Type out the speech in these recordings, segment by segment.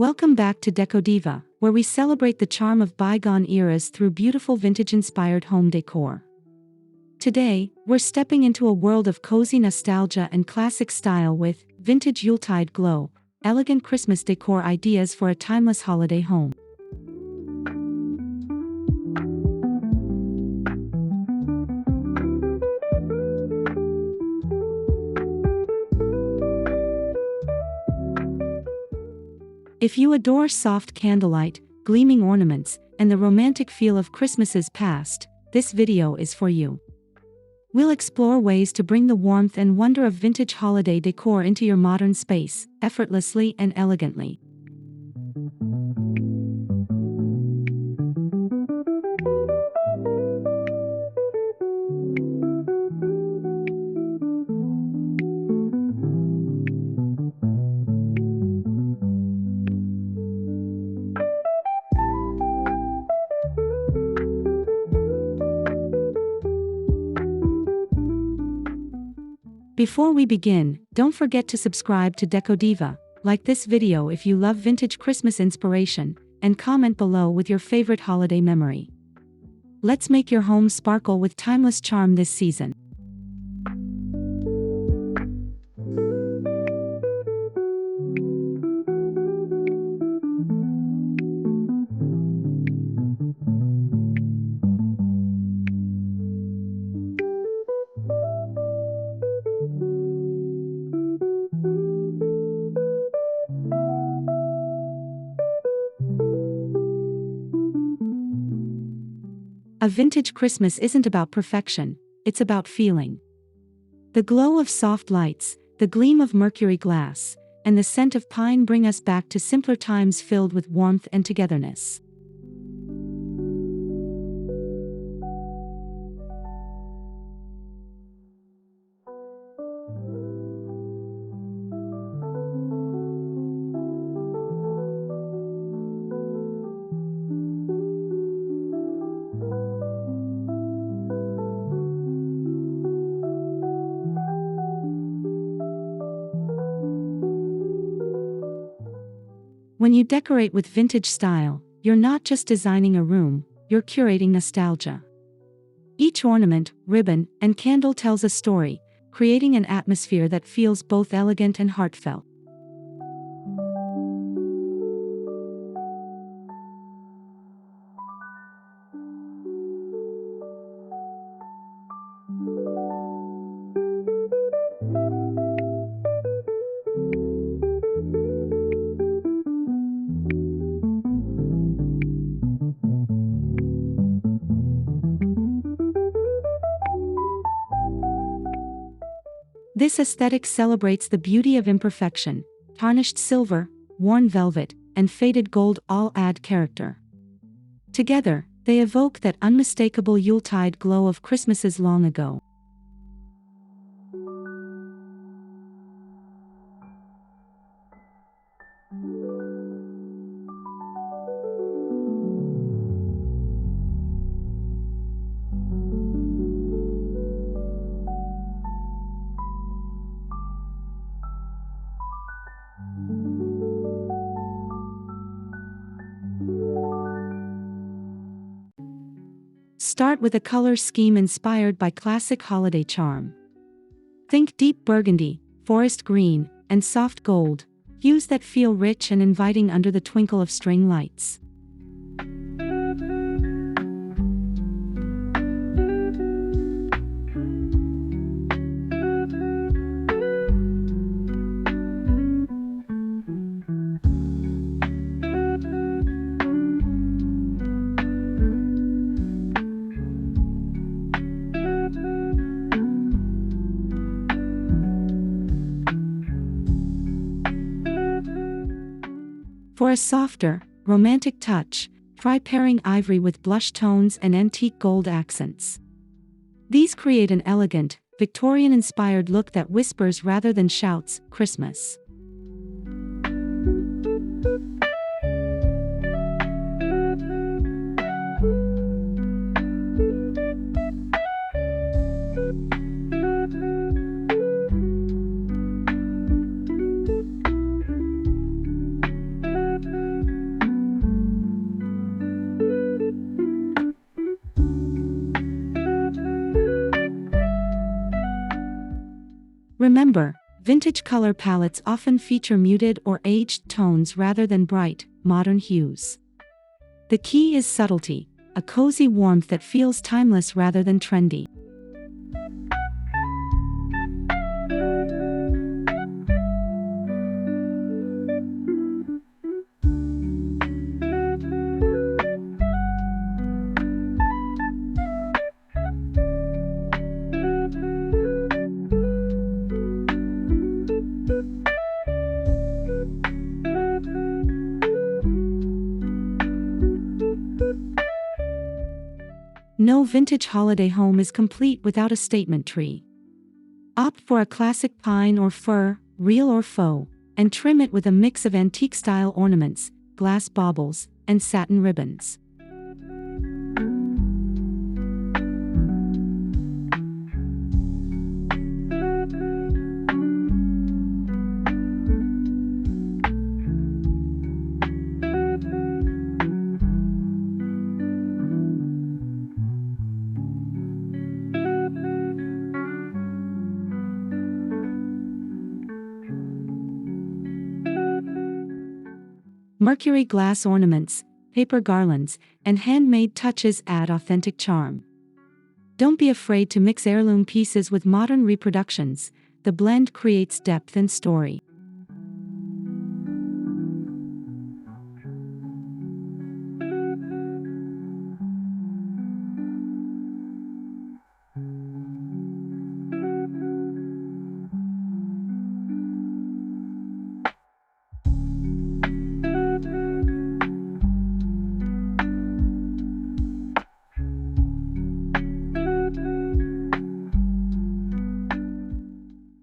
Welcome back to Decodiva, where we celebrate the charm of bygone eras through beautiful vintage-inspired home decor. Today, we're stepping into a world of cozy nostalgia and classic style with Vintage Yuletide Glow, elegant Christmas decor ideas for a timeless holiday home. If you adore soft candlelight, gleaming ornaments, and the romantic feel of Christmases past, this video is for you. We'll explore ways to bring the warmth and wonder of vintage holiday decor into your modern space, effortlessly and elegantly. Before we begin, don't forget to subscribe to Decodiva, like this video if you love vintage Christmas inspiration, and comment below with your favorite holiday memory. Let's make your home sparkle with timeless charm this season. A vintage Christmas isn't about perfection, it's about feeling. The glow of soft lights, the gleam of mercury glass, and the scent of pine bring us back to simpler times filled with warmth and togetherness. When you decorate with vintage style, you're not just designing a room, you're curating nostalgia. Each ornament, ribbon, and candle tells a story, creating an atmosphere that feels both elegant and heartfelt. This aesthetic celebrates the beauty of imperfection. Tarnished silver, worn velvet, and faded gold all add character. Together, they evoke that unmistakable Yuletide glow of Christmases long ago. Start with a color scheme inspired by classic holiday charm. Think deep burgundy, forest green, and soft gold, hues that feel rich and inviting under the twinkle of string lights. For a softer, romantic touch, try pairing ivory with blush tones and antique gold accents. These create an elegant, Victorian-inspired look that whispers rather than shouts, Christmas. Remember, vintage color palettes often feature muted or aged tones rather than bright, modern hues. The key is subtlety, a cozy warmth that feels timeless rather than trendy. No vintage holiday home is complete without a statement tree. Opt for a classic pine or fir, real or faux, and trim it with a mix of antique-style ornaments, glass baubles, and satin ribbons. Mercury glass ornaments, paper garlands, and handmade touches add authentic charm. Don't be afraid to mix heirloom pieces with modern reproductions. The blend creates depth and story.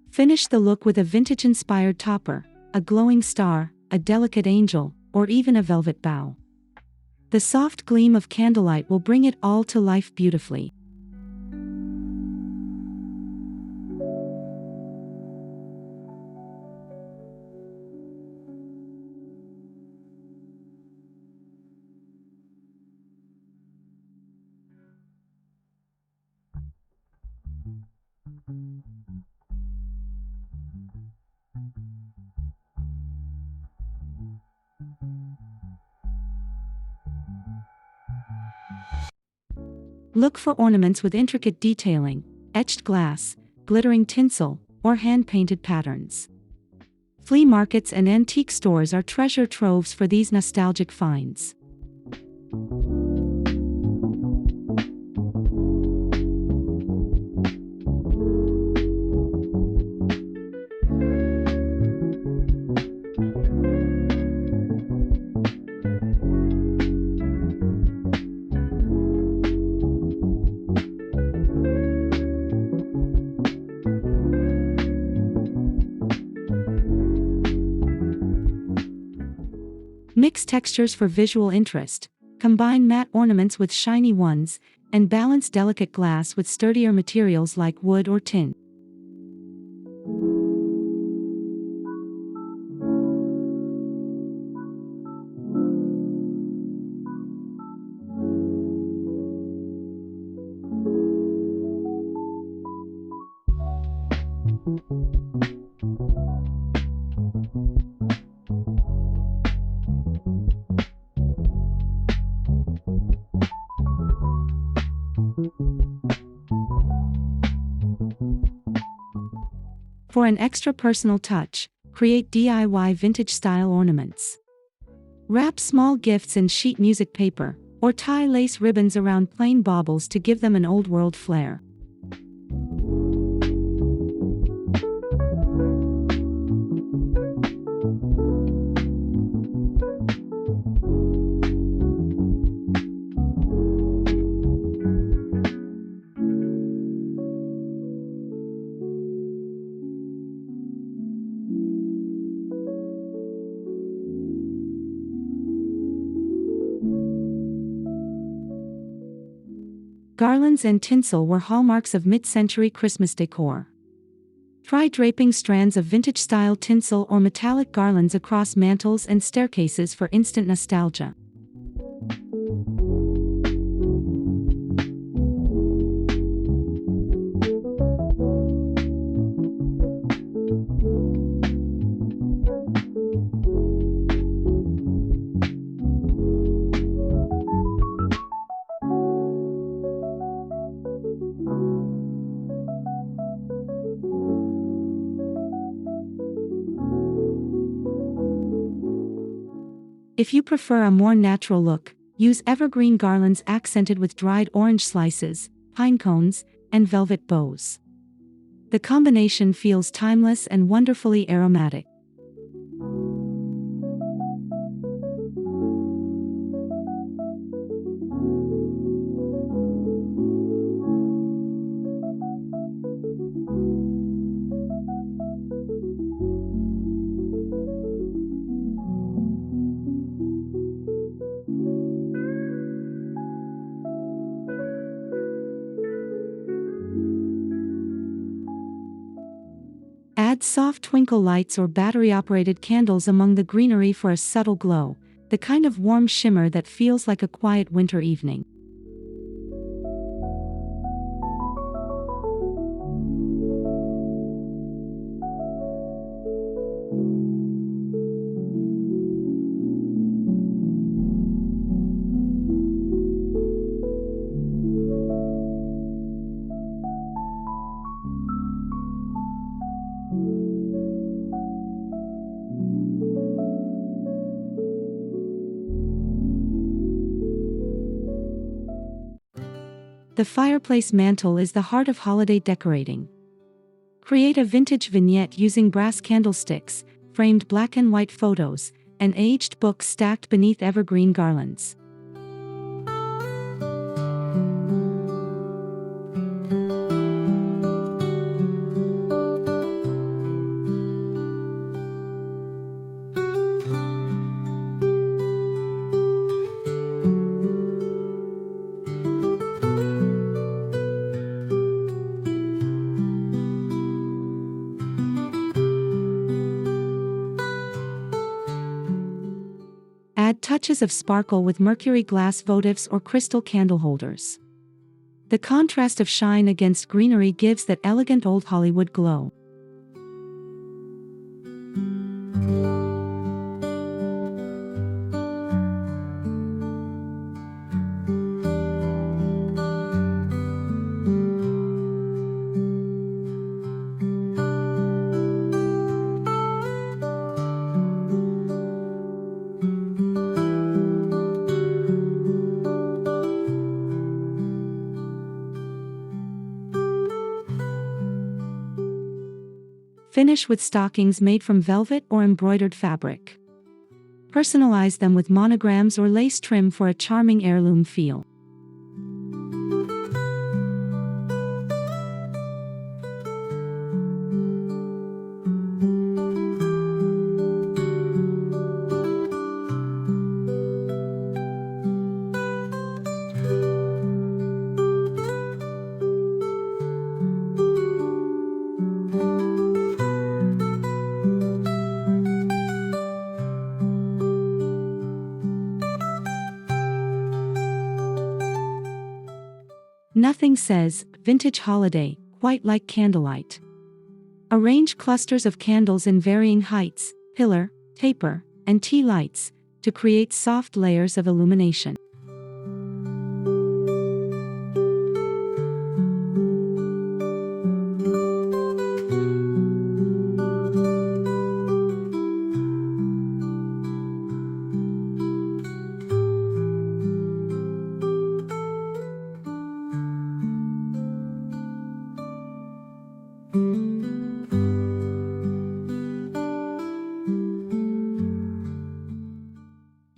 Finish the look with a vintage-inspired topper, a glowing star, a delicate angel, or even a velvet bow. The soft gleam of candlelight will bring it all to life beautifully. Look for ornaments with intricate detailing, etched glass, glittering tinsel, or hand-painted patterns. Flea markets and antique stores are treasure troves for these nostalgic finds. Mix textures for visual interest, combine matte ornaments with shiny ones, and balance delicate glass with sturdier materials like wood or tin. For an extra personal touch, create DIY vintage-style ornaments. Wrap small gifts in sheet music paper, or tie lace ribbons around plain baubles to give them an old-world flair. Garlands and tinsel were hallmarks of mid-century Christmas decor. Try draping strands of vintage-style tinsel or metallic garlands across mantels and staircases for instant nostalgia. If you prefer a more natural look, use evergreen garlands accented with dried orange slices, pine cones, and velvet bows. The combination feels timeless and wonderfully aromatic. Add soft twinkle lights or battery-operated candles among the greenery for a subtle glow, the kind of warm shimmer that feels like a quiet winter evening. The fireplace mantle is the heart of holiday decorating. Create a vintage vignette using brass candlesticks, framed black and white photos, and aged books stacked beneath evergreen garlands. Add touches of sparkle with mercury glass votives or crystal candle holders. The contrast of shine against greenery gives that elegant old Hollywood glow. Finish with stockings made from velvet or embroidered fabric. Personalize them with monograms or lace trim for a charming heirloom feel. Nothing says vintage holiday quite like candlelight. Arrange clusters of candles in varying heights, pillar, taper, and tea lights, to create soft layers of illumination.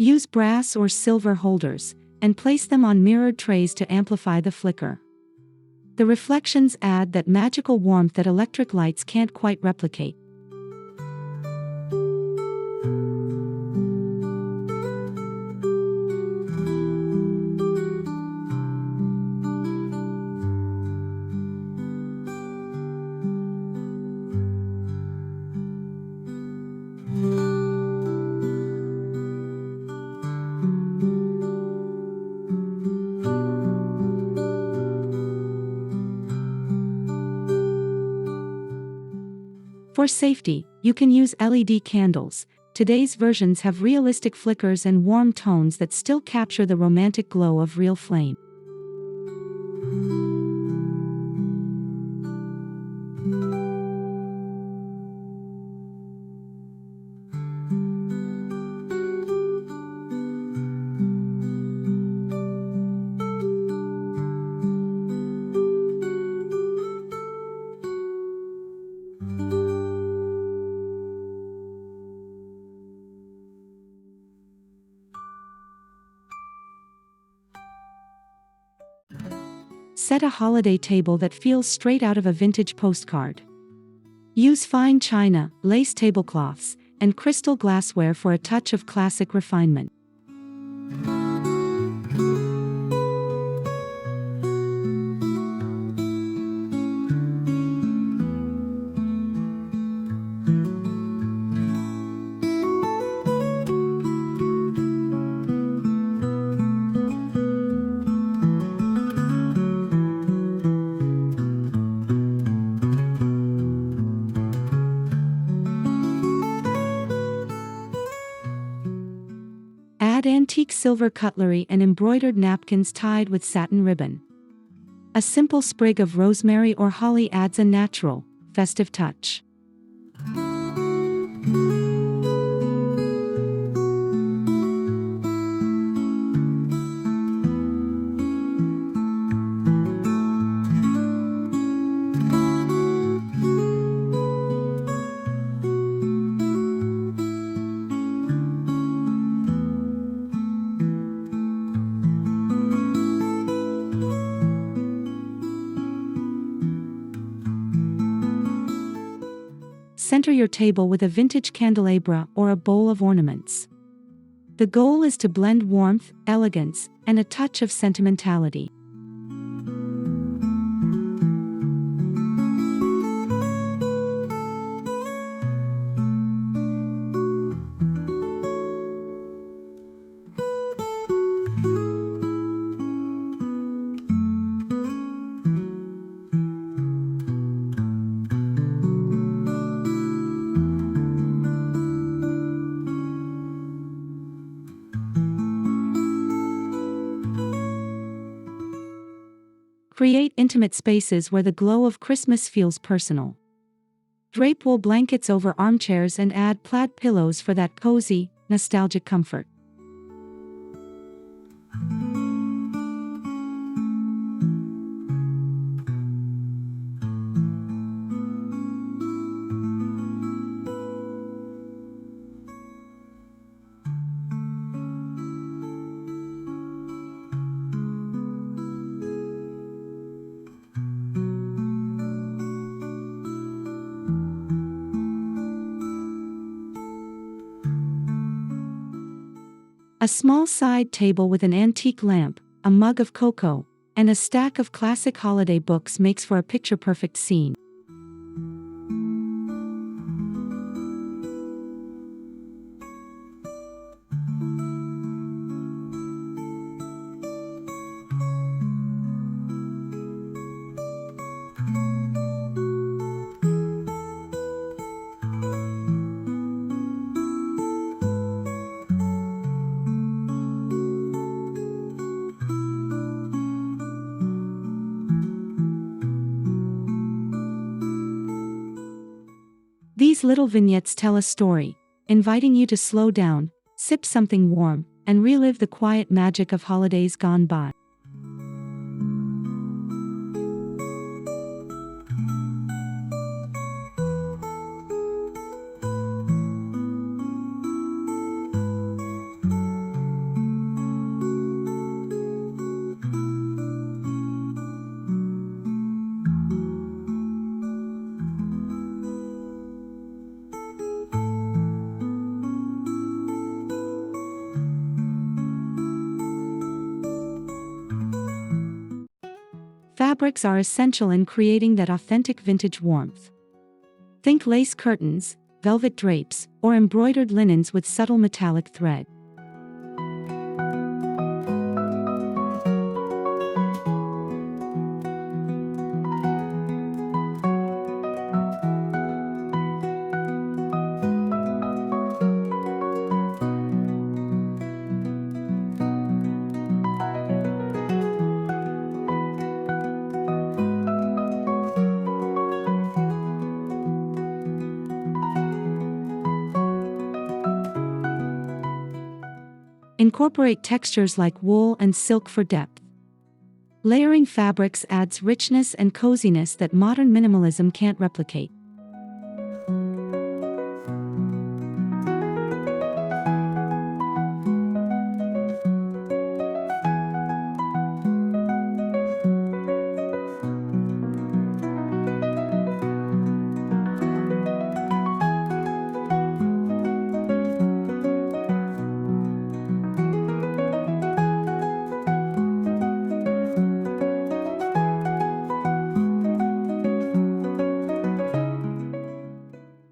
Use brass or silver holders, and place them on mirrored trays to amplify the flicker. The reflections add that magical warmth that electric lights can't quite replicate. For safety, you can use LED candles. Today's versions have realistic flickers and warm tones that still capture the romantic glow of real flame. set a holiday table that feels straight out of a vintage postcard. Use fine china, lace tablecloths, and crystal glassware for a touch of classic refinement. Add antique silver cutlery and embroidered napkins tied with satin ribbon. A simple sprig of rosemary or holly adds a natural, festive touch. Center your table with a vintage candelabra or a bowl of ornaments. The goal is to blend warmth, elegance, and a touch of sentimentality. Create intimate spaces where the glow of Christmas feels personal. Drape wool blankets over armchairs and add plaid pillows for that cozy, nostalgic comfort. A small side table with an antique lamp, a mug of cocoa, and a stack of classic holiday books makes for a picture-perfect scene. These little vignettes tell a story, inviting you to slow down, sip something warm, and relive the quiet magic of holidays gone by. Fabrics are essential in creating that authentic vintage warmth. Think lace curtains, velvet drapes, or embroidered linens with subtle metallic thread. Incorporate textures like wool and silk for depth. Layering fabrics adds richness and coziness that modern minimalism can't replicate.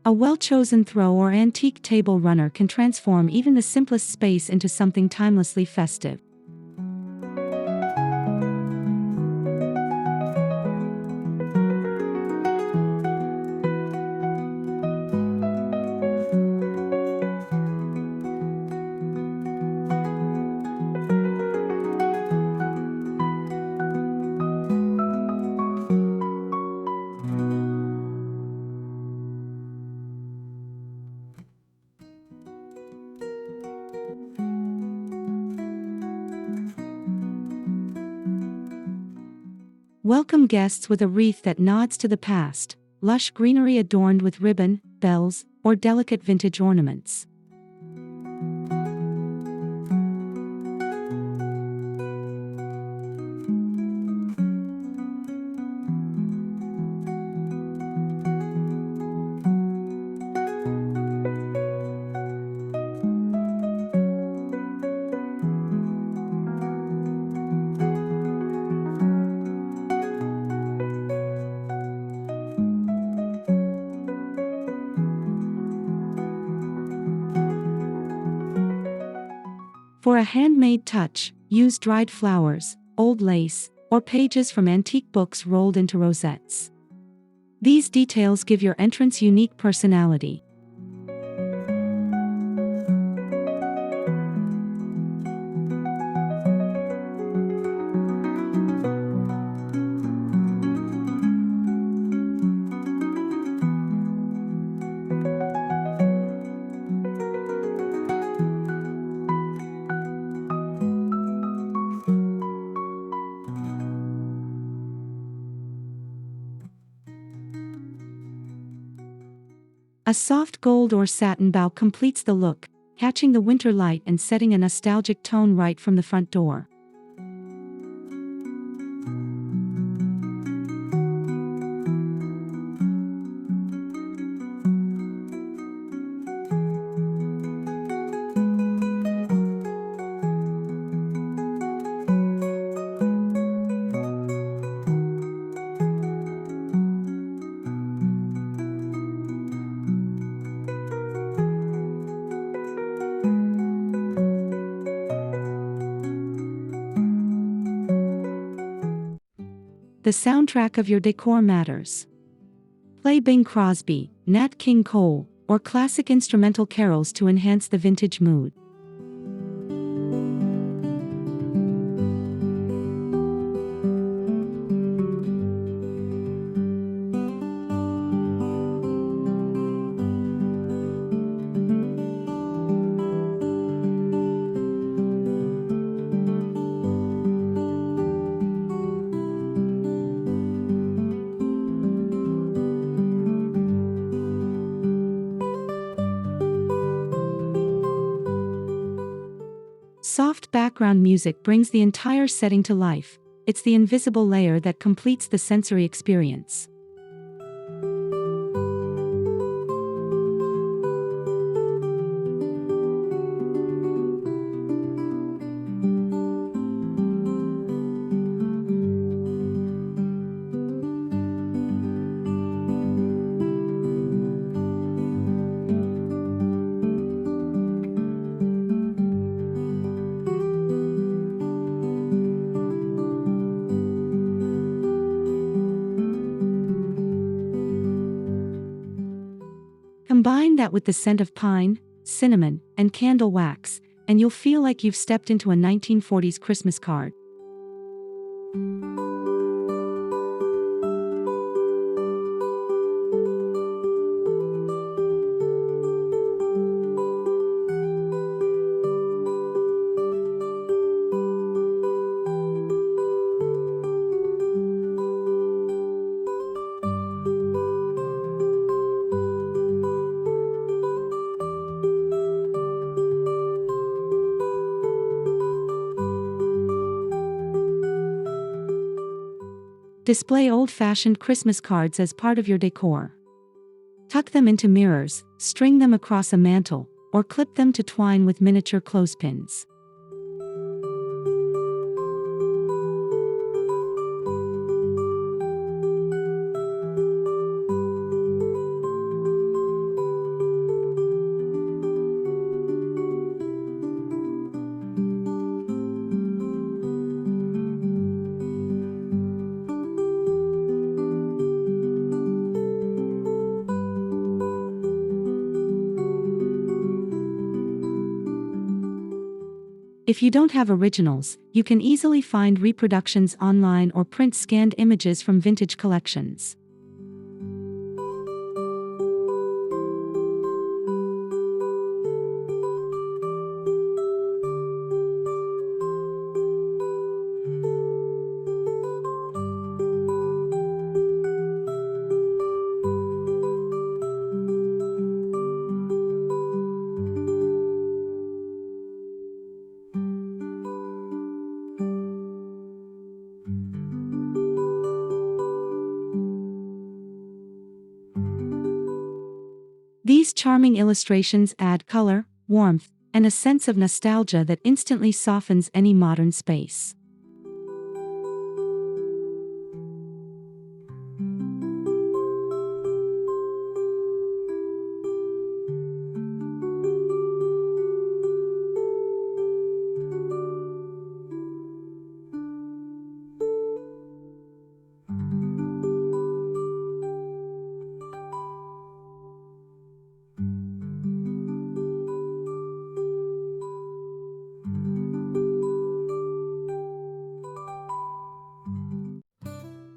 A well-chosen throw or antique table runner can transform even the simplest space into something timelessly festive. Welcome guests with a wreath that nods to the past, lush greenery adorned with ribbon, bells, or delicate vintage ornaments. For a handmade touch, use dried flowers, old lace, or pages from antique books rolled into rosettes. These details give your entrance unique personality. A soft gold or satin bow completes the look, catching the winter light and setting a nostalgic tone right from the front door. The soundtrack of your decor matters. Play Bing Crosby, Nat King Cole, or classic instrumental carols to enhance the vintage mood. Soft background music brings the entire setting to life. It's the invisible layer that completes the sensory experience. Combine that with the scent of pine, cinnamon, and candle wax, and you'll feel like you've stepped into a 1940s Christmas card. Display old-fashioned Christmas cards as part of your decor. Tuck them into mirrors, string them across a mantel, or clip them to twine with miniature clothespins. If you don't have originals, you can easily find reproductions online or print scanned images from vintage collections. These charming illustrations add color, warmth, and a sense of nostalgia that instantly softens any modern space.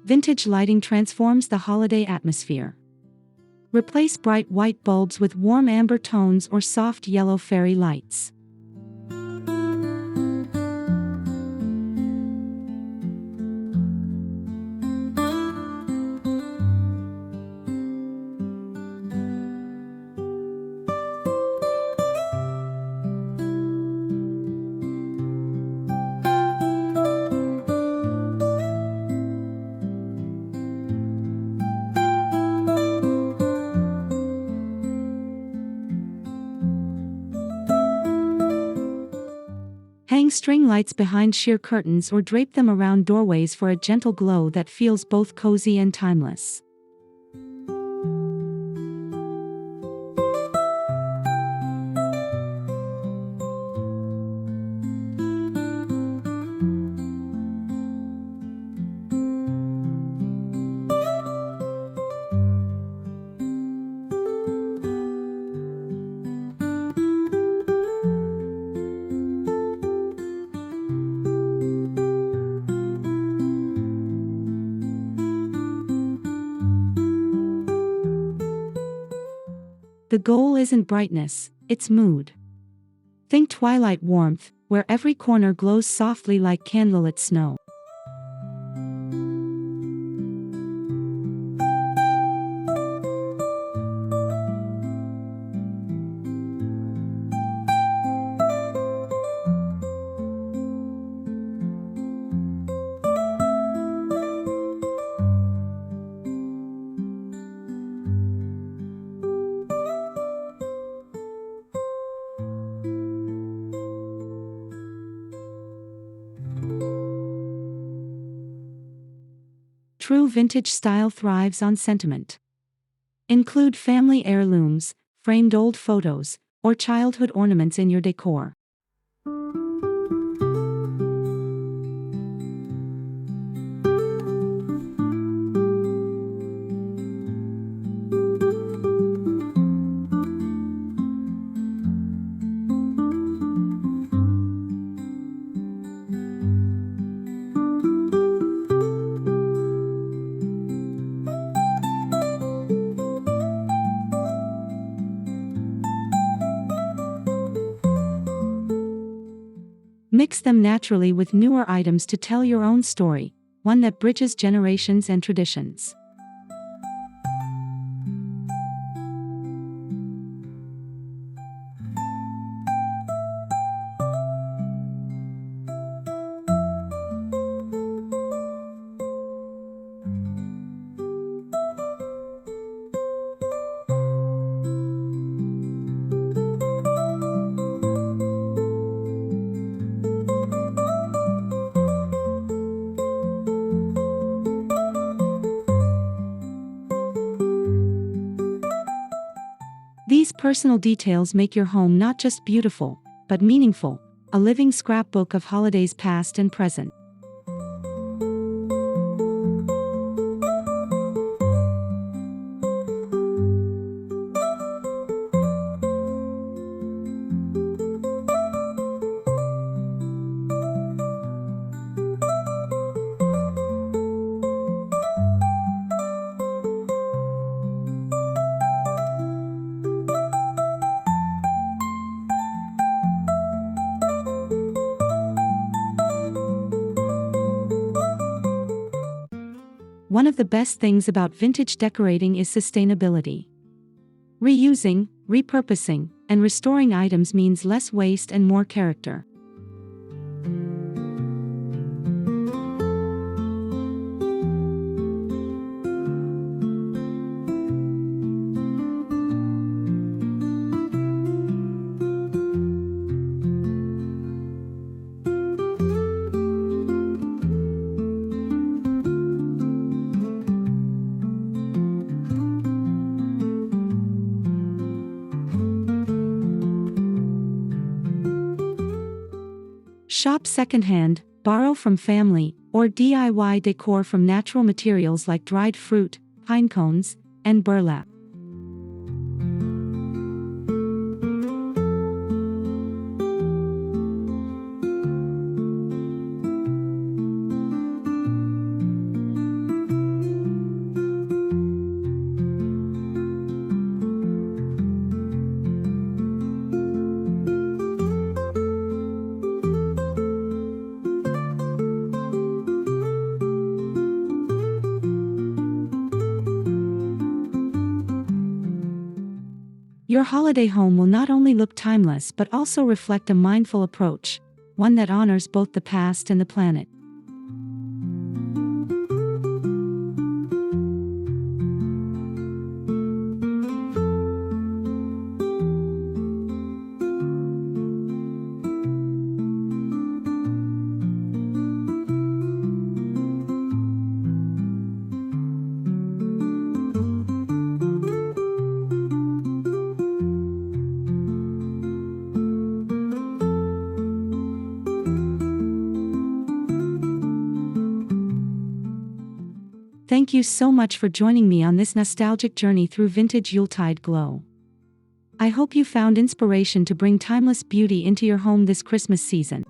Vintage lighting transforms the holiday atmosphere. Replace bright white bulbs with warm amber tones or soft yellow fairy lights. Hang string lights behind sheer curtains or drape them around doorways for a gentle glow that feels both cozy and timeless. The goal isn't brightness, it's mood. Think twilight warmth, where every corner glows softly like candlelit snow. True vintage style thrives on sentiment. Include family heirlooms, framed old photos, or childhood ornaments in your decor. Mix them naturally with newer items to tell your own story, one that bridges generations and traditions. These personal details make your home not just beautiful, but meaningful, a living scrapbook of holidays past and present. one of the best things about vintage decorating is sustainability. Reusing, repurposing, and restoring items means less waste and more character. Shop secondhand, borrow from family, or DIY decor from natural materials like dried fruit, pine cones, and burlap. Your holiday home will not only look timeless but also reflect a mindful approach, one that honors both the past and the planet. Thank you so much for joining me on this nostalgic journey through vintage Yuletide glow. I hope you found inspiration to bring timeless beauty into your home this Christmas season.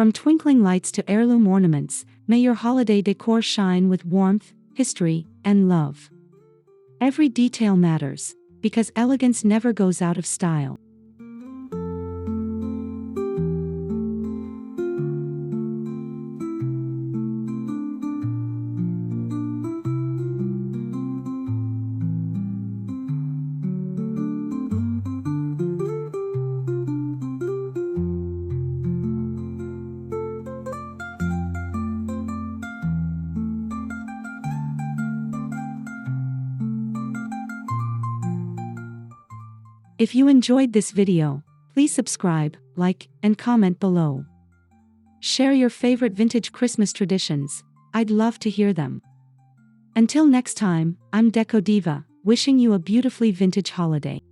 From twinkling lights to heirloom ornaments, may your holiday decor shine with warmth, history, and love. Every detail matters, because elegance never goes out of style. If you enjoyed this video, please subscribe, like, and comment below. Share your favorite vintage Christmas traditions, I'd love to hear them. Until next time, I'm Decodiva, wishing you a beautifully vintage holiday.